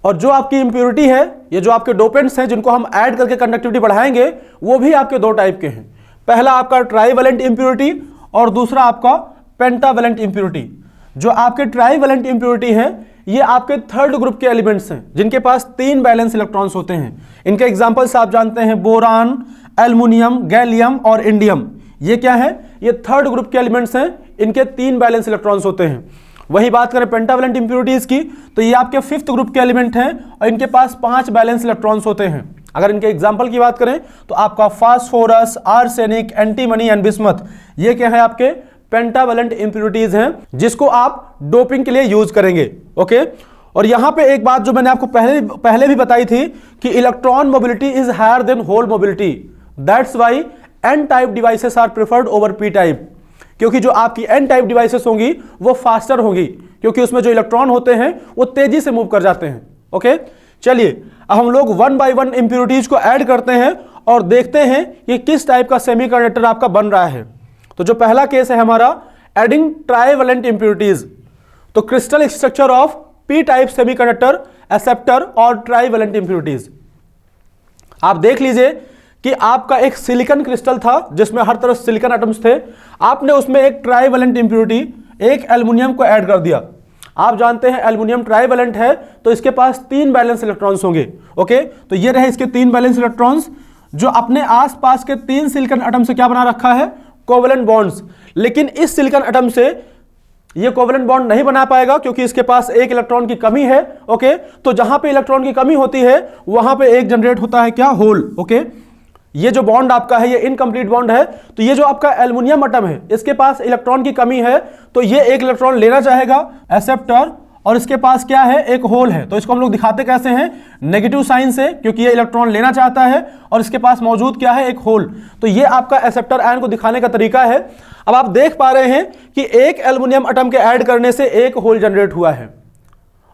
और जो आपकी इंप्योरिटी है, ये जो आपके डोपेंट्स हैं जिनको हम ऐड करके कंडक्टिविटी बढ़ाएंगे, वो भी आपके दो टाइप के हैं। पहला आपका ट्राईवैलेंट इंप्योरिटी और दूसरा आपका पेंटावैलेंट इंप्योरिटी। जो आपके ट्राईवैलेंट इंप्योरिटी है ये आपके थर्ड ग्रुप के एलिमेंट्स हैं जिनके पास 3 बैलेंस इलेक्ट्रॉन्स होते हैं। इनके एग्जांपल्स आप जानते हैं, बोरान, एल्युमिनियम, गैलियम और इंडियम। ये क्या है, ये थर्ड ग्रुप के एलिमेंट्स हैं, इनके 3 बैलेंस इलेक्ट्रॉन्स होते हैं। वही बात करें पेंटावैलेंट इंप्योरिटीज की, तो ये आपके 5th ग्रुप के एलिमेंट हैं और इनके पास 5 बैलेंस इलेक्ट्रॉन्स होते हैं। अगर इनके एग्जाम्पल की बात करें तो आपका phosphorus, arsenic, antimony and bismuth, ये क्या है आपके पेंटावैलेंट इंप्योरिटीज हैं जिसको आप डोपिंग के लिए यूज करेंगे। ओके, और यहां पे एक बात जो मैंने आपको पहले भी बताई थी कि electron mobility is higher than hole mobility. That's why N type devices are preferred over P type. क्योंकि जो आपकी एन टाइप डिवाइसेस होंगी वो फास्टर होंगी, क्योंकि उसमें जो इलेक्ट्रॉन होते हैं वो तेजी से मूव कर जाते हैं। ओके, चलिए अब हम लोग 1 by 1 इंप्योरिटीज को ऐड करते हैं और देखते हैं कि किस टाइप का सेमीकंडक्टर आपका बन रहा है। तो जो पहला केस है हमारा एडिंग ट्राईवैलेंट इंप्योरिटीज, तो crystal structure of P type semiconductor, acceptor और ट्राईवैलेंट इंप्योरिटीज। आप देख लीजिए कि आपका एक सिलिकॉन क्रिस्टल था जिसमें हर तरफ सिलिकॉन एटम्स थे, आपने उसमें एक ट्राइवेलेंट इंप्योरिटी, एक एल्युमिनियम को ऐड कर दिया। आप जानते हैं एल्युमिनियम ट्राइवेलेंट है तो इसके पास 3 बैलेंस इलेक्ट्रॉन्स होंगे। ओके, तो ये रहे इसके 3 बैलेंस इलेक्ट्रॉन्स जो अपने आसपास के 3 सिलिकॉन एटम से क्या बना रखा है, कोवेलेंट बॉन्ड्स। लेकिन इस सिलिकॉन एटम से ये कोवेलेंट बॉन्ड नहीं बना पाएगा क्योंकि इसके पास एक इलेक्ट्रॉन की कमी है। ओके, तो जहां पे इलेक्ट्रॉन की कमी होती है वहां पे एक जनरेट होता है क्या, होल। ओके, ये जो बॉन्ड आपका है ये इनकम्प्लीट बॉन्ड है, तो ये जो आपका एल्युमिनियम एटम है इसके पास इलेक्ट्रॉन की कमी है, तो ये एक इलेक्ट्रॉन लेना चाहेगा एक्सेप्टर, और इसके पास क्या है, एक होल है। तो इसको हम लोग दिखाते कैसे हैं, नेगेटिव साइन से, क्योंकि ये इलेक्ट्रॉन लेना चाहता है और इसके पास मौजूद क्या है, एक होल। तो ये आपका एक्सेप्टर आयन को दिखाने का तरीका है। अब आप देख पा रहे हैं कि एक एल्युमिनियम एटम के ऐड करने से एक होल जनरेट हुआ है,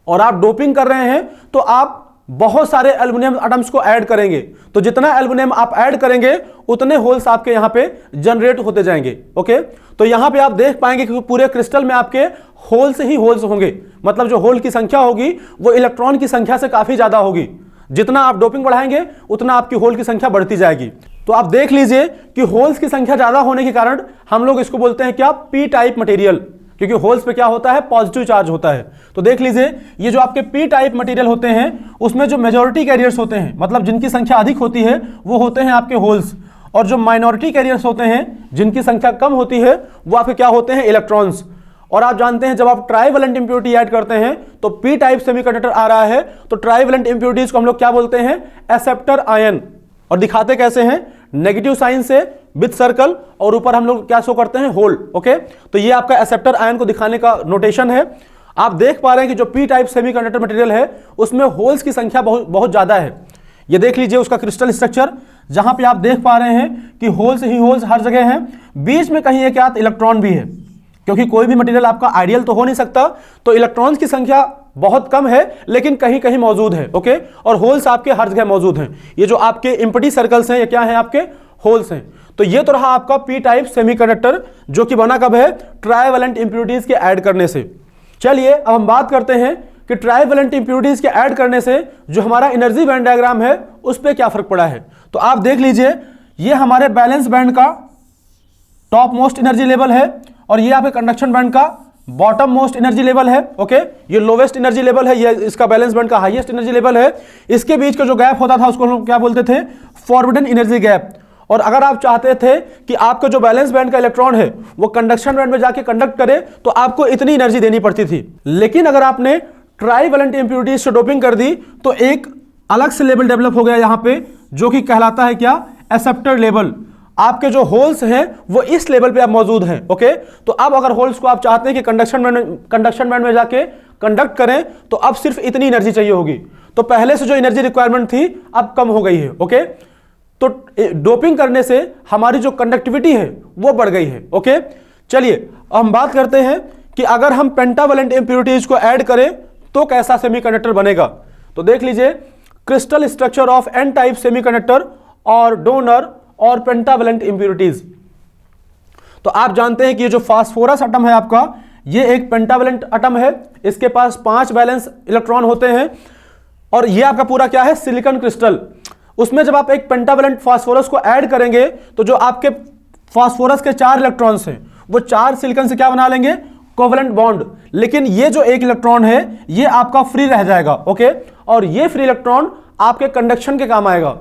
और आप डोपिंग कर रहे हैं तो आप बहुत सारे एल्युमिनियम एटम्स को ऐड करेंगे, तो जितना एल्युमिनियम आप ऐड करेंगे उतने होल्स आपके यहां पे जनरेट होते जाएंगे। ओके, तो यहां पे आप देख पाएंगे कि पूरे क्रिस्टल में आपके होल्स ही होल्स होंगे, मतलब जो होल की संख्या होगी वो इलेक्ट्रॉन की संख्या से काफी ज्यादा होगी। जितना आप डोपिंग बढ़ाएंगे उतना आपकी होल की संख्या बढ़ती जाएगी। तो आप देख लीजिए कि होल्स की संख्या ज्यादा होने के कारण हम लोग इसको बोलते हैं क्या, पी टाइप मटेरियल, क्योंकि होल्स पे क्या होता है, पॉजिटिव चार्ज होता है। तो देख लीजिए ये जो आपके पी टाइप मटेरियल होते हैं उसमें जो मेजॉरिटी कैरियर्स होते हैं, मतलब जिनकी संख्या अधिक होती है, वो होते हैं आपके होल्स, और जो माइनॉरिटी कैरियर्स होते हैं जिनकी संख्या कम होती है वो आपके क्या होते हैं, इलेक्ट्रॉन्स। और आप जानते हैं जब आप ट्राइवेलेंट इंप्योरिटी ऐड करते हैं तो पी टाइप सेमीकंडक्टर आ रहा है, तो ट्राइवेलेंट इंप्योरिटीज को हम लोग क्या बोलते हैं, एक्सेप्टर आयन। और दिखाते कैसे हैं, नेगेटिव साइन से विथ सर्कल, और ऊपर हम लोग क्या शो करते हैं, होल। ओके, तो ये आपका एक्सेप्टर आयन को दिखाने का नोटेशन है। आप देख पा रहे हैं कि जो पी टाइप सेमीकंडक्टर मटेरियल है उसमें होल्स की संख्या बहुत ज्यादा है। ये देख लीजिए उसका क्रिस्टल स्ट्रक्चर, जहां पे आप देख पा रहे हैं कि होल्स ही होल्स हर जगह हैं, बीच में कहीं एक या इलेक्ट्रॉन भी है, क्योंकि कोई भी मटेरियल आपका आइडियल तो हो नहीं सकता, तो इलेक्ट्रॉन्स की संख्या बहुत कम है लेकिन कहीं कहीं मौजूद है। ओके, और होल्स आपके हर जगह मौजूद हैं। ये जो आपके एम्प्टी सर्कल्स हैं ये क्या हैं, आपके होल्स हैं। तो ये तो रहा आपका पी टाइप सेमीकंडक्टर, जो कि बना कब है, ट्राइवेलेंट इंप्योरिटीज के ऐड करने से। चलिए अब हम बात करते हैं कि ट्राइवेलेंट इंप्योरिटीज के ऐड करने से जो हमारा एनर्जी बैंड डायग्राम है उस पर क्या फर्क पड़ा है। तो आप देख लीजिए ये हमारे बैलेंस बैंड का टॉप मोस्ट एनर्जी लेवल है, और ये आपके कंडक्शन बैंड का बॉटम मोस्ट एनर्जी लेवल है। ओके, ये लोवेस्ट एनर्जी लेवल है, ये इसका बैलेंस बैंड का हाईएस्ट एनर्जी लेवल है। इसके बीच का जो गैप होता था उसको हम क्या बोलते थे, फॉरबिडन एनर्जी गैप। और अगर आप चाहते थे कि आपका जो बैलेंस बैंड का इलेक्ट्रॉन है वो कंडक्शन बैंड में जाके कंडक्ट करे तो आपको इतनी एनर्जी देनी पड़ती थी। लेकिन अगर आपने ट्राइवेलेंट इंप्योरिटीज से डोपिंग कर दी तो एक अलग से लेवल डेवलप हो गया यहां पे, जो कि कहलाता है क्या, एक्सेप्टर लेवल। आपके जो होल्स हैं वो इस लेवल पे अब मौजूद हैं। ओके, तो अब अगर होल्स को आप चाहते हैं कि कंडक्शन बैंड में जाके कंडक्ट करें तो अब सिर्फ इतनी एनर्जी चाहिए होगी। तो पहले से जो एनर्जी रिक्वायरमेंट थी अब कम हो गई है। ओके, तो डोपिंग करने से हमारी जो कंडक्टिविटी है वो बढ़ गई है। ओके, चलिए अब हम बात करते हैं कि अगर हम पेंटावेलेंट इंप्योरिटीज को ऐड करें तो कैसा सेमीकंडक्टर बनेगा। तो देख लीजिए crystal structure of N type semiconductor और डोनर और पेंटावेलेंट इंप्योरिटीज। तो आप जानते हैं कि ये जो फास्फोरस एटम है आपका, ये एक पेंटावेलेंट एटम है, इसके पास 5 बैलेंस इलेक्ट्रॉन होते हैं, और ये आपका पूरा क्या है, सिलिकॉन क्रिस्टल। उसमें जब आप एक पेंटावेलेंट फास्फोरस को ऐड करेंगे तो जो आपके फास्फोरस के 4 इलेक्ट्रॉन्स हैं वो 4 सिलिकॉन से क्या बना लेंगे, कोवेलेंट बॉन्ड। लेकिन ये जो एक इलेक्ट्रॉन है ये आपका फ्री रह जाएगा। ओके, और ये फ्री इलेक्ट्रॉन आपके कंडक्शन के काम आएगा।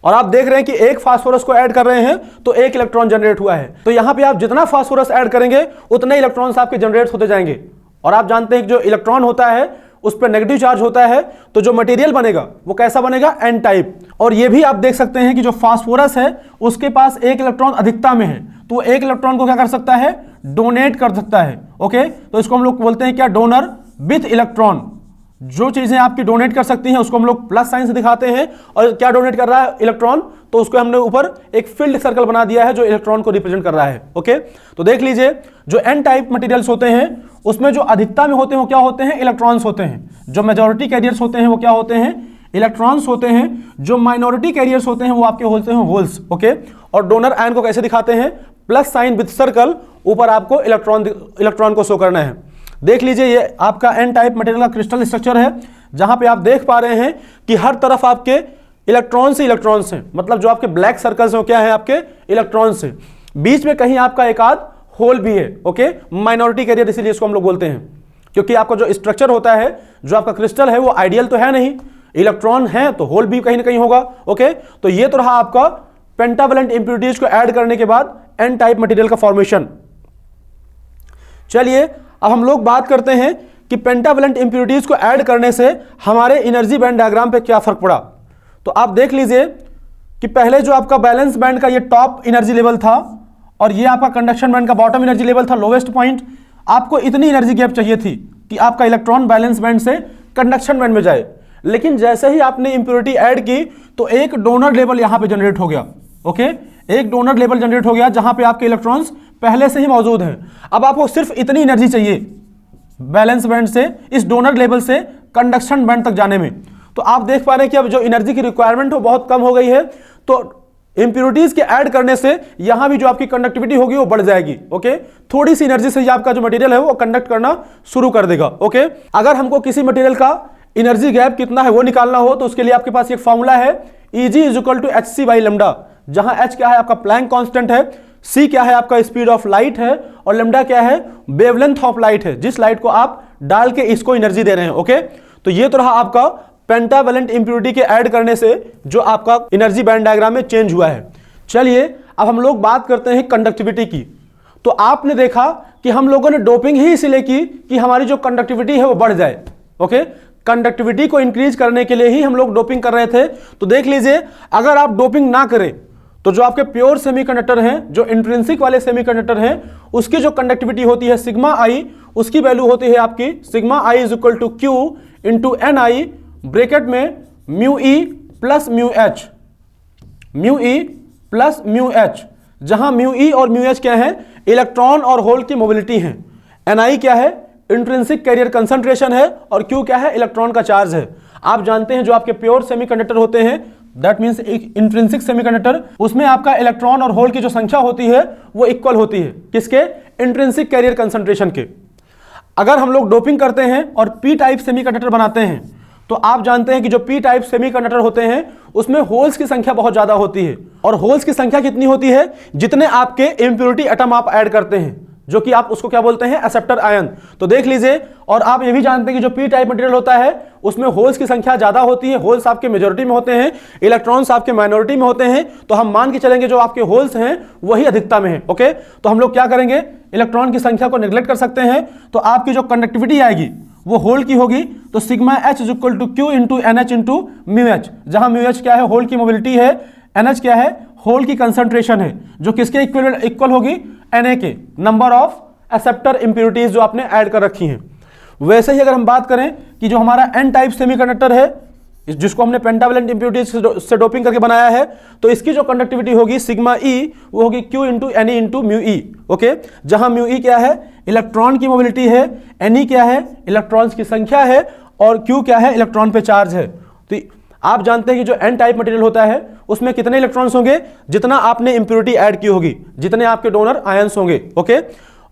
और आप देख रहे हैं कि एक फास्फोरस को ऐड कर रहे हैं तो एक इलेक्ट्रॉन जनरेट हुआ है। तो यहां पे आप जितना फास्फोरस ऐड करेंगे उतने इलेक्ट्रॉन्स आपके जनरेट होते जाएंगे। और आप जानते हैं कि जो इलेक्ट्रॉन होता है उस पर नेगेटिव चार्ज होता है, तो जो मटेरियल बनेगा वो कैसा बनेगा, एन टाइप। और ये भी आप देख सकते हैं कि जो फास्फोरस है उसके पास एक इलेक्ट्रॉन अधिकता में है, तो एक इलेक्ट्रॉन को क्या कर सकता है, डोनेट कर सकता है। ओके, तो इसको हम लोग बोलते हैं क्या, डोनर विथ इलेक्ट्रॉन। जो चीजें आपकी डोनेट कर सकती हैं उसको हम लोग प्लस साइन से दिखाते हैं, और क्या डोनेट कर रहा है, इलेक्ट्रॉन, तो उसको हमने ऊपर एक फील्ड सर्कल बना दिया है जो इलेक्ट्रॉन को रिप्रेजेंट कर रहा है। ओके, तो देख लीजिए जो एन टाइप मटेरियल्स होते हैं उसमें जो अधिकता में होते हैं वो क्या होते हैं, इलेक्ट्रॉन्स होते हैं। जो मेजॉरिटी कैरियर्स होते हैं वो क्या होते हैं, इलेक्ट्रॉन्स होते हैं। जो माइनॉरिटी कैरियर्स होते हैं वो आपके होते हैं होल्स। ओके, और डोनर आयन को कैसे दिखाते हैं, प्लस साइन विथ सर्कल, ऊपर आपको इलेक्ट्रॉन को शो करना है। देख लीजिए ये आपका एन टाइप मटेरियल का क्रिस्टल स्ट्रक्चर है, जहां पे आप देख पा रहे हैं कि हर तरफ आपके इलेक्ट्रॉन्स ही इलेक्ट्रॉन्स हैं, मतलब जो आपके ब्लैक सर्कल्स हैं वो क्या है, आपके इलेक्ट्रॉन्स हैं। बीच में कहीं आपका एक आध होल भी है, ओके, माइनॉरिटी कैरियर इसीलिए इसको हम लोग बोलते हैं, क्योंकि आपका जो स्ट्रक्चर होता है, जो आपका क्रिस्टल है, वो आइडियल तो है नहीं, इलेक्ट्रॉन है तो होल भी कहीं ना कहीं होगा, ओके। तो ये तो रहा आपका पेंटावेलेंट इंप्योरिटीज को ऐड करने के बाद एन टाइप मटेरियल का फॉर्मेशन। चलिए अब हम लोग बात करते हैं कि पेंटावेलेंट इंप्योरिटीज को ऐड करने से हमारे एनर्जी बैंड डायग्राम पे क्या फर्क पड़ा। तो आप देख लीजिए कि पहले जो आपका बैलेंस बैंड का ये टॉप एनर्जी लेवल था और ये आपका कंडक्शन बैंड का बॉटम एनर्जी लेवल था, लोवेस्ट पॉइंट। आपको इतनी एनर्जी गैप चाहिए थी कि आपका इलेक्ट्रॉन बैलेंस बैंड से कंडक्शन बैंड में जाए, लेकिन जैसे ही आपने इंप्योरिटी ऐड की तो एक डोनर लेवल यहां पे जनरेट हो गया, ओके, एक डोनर लेवल जनरेट हो गया जहां पे आपके इलेक्ट्रॉन्स पहले से ही मौजूद हैं। अब आपको सिर्फ इतनी एनर्जी चाहिए बैलेंस बैंड से इस डोनर लेवल से कंडक्शन बैंड तक जाने में। तो आप देख पा रहे हैं कि अब जो एनर्जी की रिक्वायरमेंट हो बहुत कम हो गई है, तो इंप्योरिटीज के ऐड करने से यहां भी जो आपकी कंडक्टिविटी होगी वो बढ़ जाएगी, ओके। थोड़ी सी एनर्जी से ही आपका जो मटेरियल है वो कंडक्ट करना शुरू कर देगा, ओके। अगर हमको किसी मटेरियल का एनर्जी गैप कितना है वो निकालना हो तो उसके लिए आपके पास एक फॉर्मूला है, Eg = hc by लैम्डा, जहां h क्या है आपका प्लैंक कांस्टेंट है, c क्या है आपका स्पीड ऑफ लाइट है और लैम्डा क्या है वेवलेंथ ऑफ लाइट है, जिस लाइट को आप डाल के इसको एनर्जी दे रहे हैं, ओके। तो ये तो रहा आपका पेंटावेलेंट इंप्योरिटी के ऐड करने से जो आपका एनर्जी बैंड डायग्राम में चेंज हुआ है। चलिए अब हम लोग बात करते हैं कंडक्टिविटी की। तो आपने देखा कि हम लोगों ने डोपिंग ही इसलिए की कि हमारी जो कंडक्टिविटी है वो बढ़ जाए, ओके। कंडक्टिविटी को इंक्रीज करने के लिए ही हम लोग डोपिंग कर रहे थे। तो देख लीजिए अगर आप डोपिंग ना करें तो जो आपके प्योर सेमीकंडक्टर हैं, जो इंट्रिंसिक वाले सेमीकंडक्टर हैं, उसकी जो कंडक्टिविटी होती है सिग्मा आई, उसकी वैल्यू होती है आपकी सिग्मा आई = Q × Ni ब्रैकेट में mu E plus mu H, mu E plus mu H, जहां म्यू ई और म्यू एच क्या है, इलेक्ट्रॉन और होल की मोबिलिटी है, Ni क्या है इंट्रिंसिक कैरियर कंसंट्रेशन है और Q क्या है इलेक्ट्रॉन का चार्ज है। आप जानते हैं जो आपके प्योर सेमीकंडक्टर होते हैं, दैट मींस इंट्रिंसिक सेमीकंडक्टर, उसमें आपका इलेक्ट्रॉन और होल की जो संख्या होती है वो इक्वल होती है, किसके, इंट्रिंसिक कैरियर कंसंट्रेशन के। अगर हम लोग डोपिंग करते हैं और पी टाइप सेमीकंडक्टर बनाते हैं तो आप जानते हैं कि जो पी टाइप सेमीकंडक्टर होते हैं उसमें होल्स की संख्या बहुत ज्यादा होती है, और होल्स की संख्या कितनी होती है, जितने आपके इंप्योरिटी एटम आप ऐड करते हैं, जो कि आप उसको क्या बोलते हैं, एक्सेप्टर आयन। तो देख लीजिए, और आप ये भी जानते हैं कि जो पी टाइप मटेरियल होता है उसमें होल्स की संख्या ज्यादा होती है, होल्स आपके मेजॉरिटी में होते हैं, इलेक्ट्रॉन्स आपके माइनॉरिटी में होते हैं। तो हम मान के चलेंगे जो आपके होल्स हैं वही अधिकता में है, ओके। तो हम लोग क्या करेंगे, इलेक्ट्रॉन की संख्या को नेग्लेक्ट कर सकते हैं, तो आपकी जो कंडक्टिविटी आएगी वो होल की होगी, तो sigma H = Q × NH × μH, जहां μH क्या है, होल की मोबिलिटी है, NH क्या है, होल की कंसंट्रेशन है, जो किसके इक्वल होगी, Na के, नंबर ऑफ एक्सेप्टर इंप्योरिटीज जो आपने ऐड कर रखी हैं। वैसे ही अगर हम बात करें कि जो हमारा एन टाइप सेमीकंडक्टर है, जिसको हमने पेंटावेलेंट इंप्योरिटीज से डोपिंग करके बनाया है, तो इसकी जो कंडक्टिविटी होगी सिग्मा ई, वो होगी Q × Ne × μe, ओके। जहां μe क्या है, इलेक्ट्रॉन की मोबिलिटी है, Ne क्या है, इलेक्ट्रॉन्स की संख्या है, और Q क्या है, इलेक्ट्रॉन पे चार्ज है। तो आप जानते हैं कि जो एन टाइप मटेरियल होता है उसमें कितने इलेक्ट्रॉन्स होंगे, जितना आपने इंप्योरिटी ऐड की होगी, जितने आपके डोनर आयंस होंगे, ओके।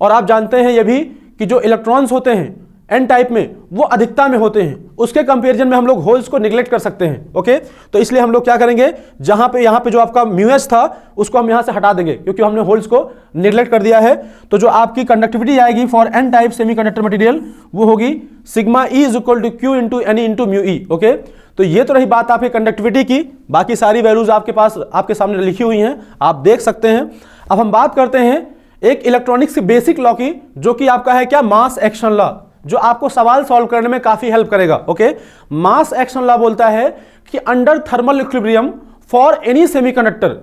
और आप जानते हैं ये भी कि जो इलेक्ट्रॉन्स होते हैं एन टाइप में वो अधिकता में होते हैं, उसके कंपैरिजन में हम लोग होल्स को निगलेक्ट कर सकते हैं, ओके। तो इसलिए हम लोग क्या करेंगे, जहां पे यहाँ पे जो आपका μH था उसको हम यहाँ से हटा देंगे, क्योंकि हमने होल्स को निगलेक्ट कर दिया है। तो जो आपकी कंडक्टिविटी आएगी for N type semiconductor material वो होगी sigma E = Q × Ne × μe, okay. तो ये तो रही बात आपकी कंडक्टिविटी की, बाकी सारी वैल्यूज आपके पास आपके सामने लिखी हुई हैं, आप देख सकते हैं। अब हम बात करते हैं एक इलेक्ट्रॉनिक्स बेसिक लॉ की, जो कि आपका है क्या, मास एक्शन लॉ, जो आपको सवाल सॉल्व करने में काफी हेल्प करेगा, ओके। मास एक्शन लॉ बोलता है कि under thermal equilibrium for any semiconductor,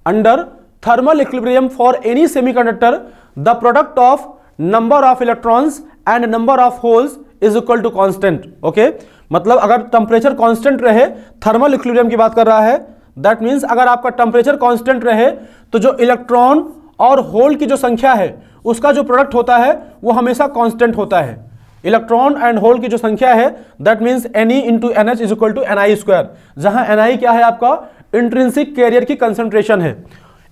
under thermal equilibrium for any semiconductor the product of number of electrons and number of holes is equal to constant, okay. मतलब अगर temperature constant रहे, thermal equilibrium की बात कर रहा है, that means अगर आपका टेम्परेचर कांस्टेंट रहे तो जो इलेक्ट्रॉन और होल की जो संख्या है उसका जो प्रोडक्ट होता है वो हमेशा कांस्टेंट होता है। इलेक्ट्रॉन एंड होल की जो संख्या है that means Ne × NH = Ni², जहां Ni क्या है आपका इंट्रिंसिक कैरियर की कंसंट्रेशन है,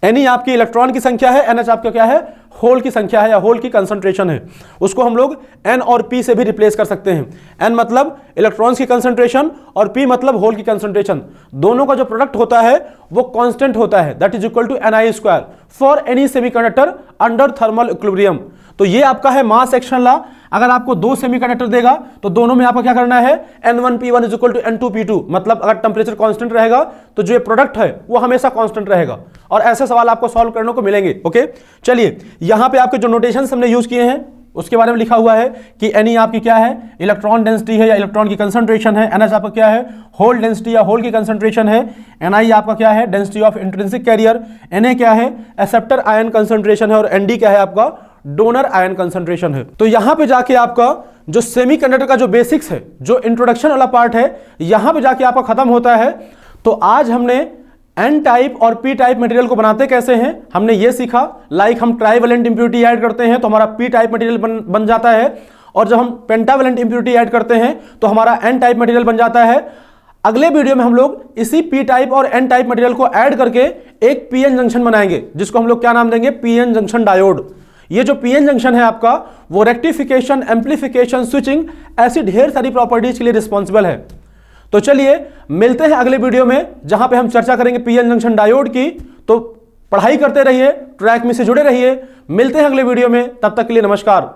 Ne आपकी इलेक्ट्रॉन की संख्या है, NH आपका क्या है, होल की संख्या है या होल की कंसंट्रेशन है। उसको हम लोग N और P से भी रिप्लेस कर सकते हैं। N मतलब इलेक्ट्रॉन्स की कंसंट्रेशन और P मतलब होल की कंसंट्रेशन। दोनों का जो प्रोडक्ट होता है वो कांस्टेंट होता है, that is equal to Ni² for any semiconductor under thermal equilibrium. तो ये आपका है मास एक्शन लॉ। अगर आपको दो सेमीकंडक्टर देगा तो दोनों में आपका क्या करना है, N1P1 is equal to N2P2, मतलब अगर टेम्परेचर कांस्टेंट रहेगा तो जो ये प्रोडक्ट है वो हमेशा कांस्टेंट रहेगा। और ऐसे सवाल आपको सॉल्व करने को मिलेंगे। ओके, चलिए यहां पे आपके जो नोटेशंस हमने यूज किए हैं उसके बारे में लिखा हुआ है कि Ni आपकी क्या है, इलेक्ट्रॉन डेंसिटी है या इलेक्ट्रॉन की कंसंट्रेशन है। NH आपका क्या है, होल डेंसिटी या होल की कंसंट्रेशन है। Ni आपका क्या है, density of intrinsic carrier. Na क्या है, एक्सेप्टर आयन कंसंट्रेशन है। और Nd क्या है आपका, डोनर आयन कंसंट्रेशन है। तो यहां पे जाके आपका जो सेमीकंडक्टर का जो बेसिक्स है, जो इंट्रोडक्शन वाला पार्ट है, यहां पे जाके आपका खत्म होता है। तो आज हमने N टाइप और P टाइप मटेरियल को बनाते कैसे हैं हमने ये सीखा। लाइक हम ट्राइवेलेंट इंप्योरिटी ऐड करते हैं तो हमारा P टाइप मटेरियल बन जाता है, और जब हम पेंटावेलेंट इंप्योरिटी ऐड करते हैं तो हमारा N टाइप मटेरियल बन जाता है। अगले वीडियो में हम लोग इसी P टाइप और N टाइप मटेरियल को ऐड करके एक PN जंक्शन बनाएंगे, जिसको हम लोग क्या नाम देंगे, PN जंक्शन डायोड। ये जो PN जंक्शन है आपका वो रेक्टिफिकेशन, एम्प्लीफिकेशन, स्विचिंग, ऐसी ढेर सारी प्रॉपर्टीज के लिए रिस्पॉन्सिबल है। तो चलिए मिलते हैं अगले वीडियो में जहां पे हम चर्चा करेंगे PN जंक्शन डायोड की। तो पढ़ाई करते रहिए, ट्रैक में से जुड़े रहिए। मिलते हैं अगले वीडियो में, तब तक के लिए नमस्कार।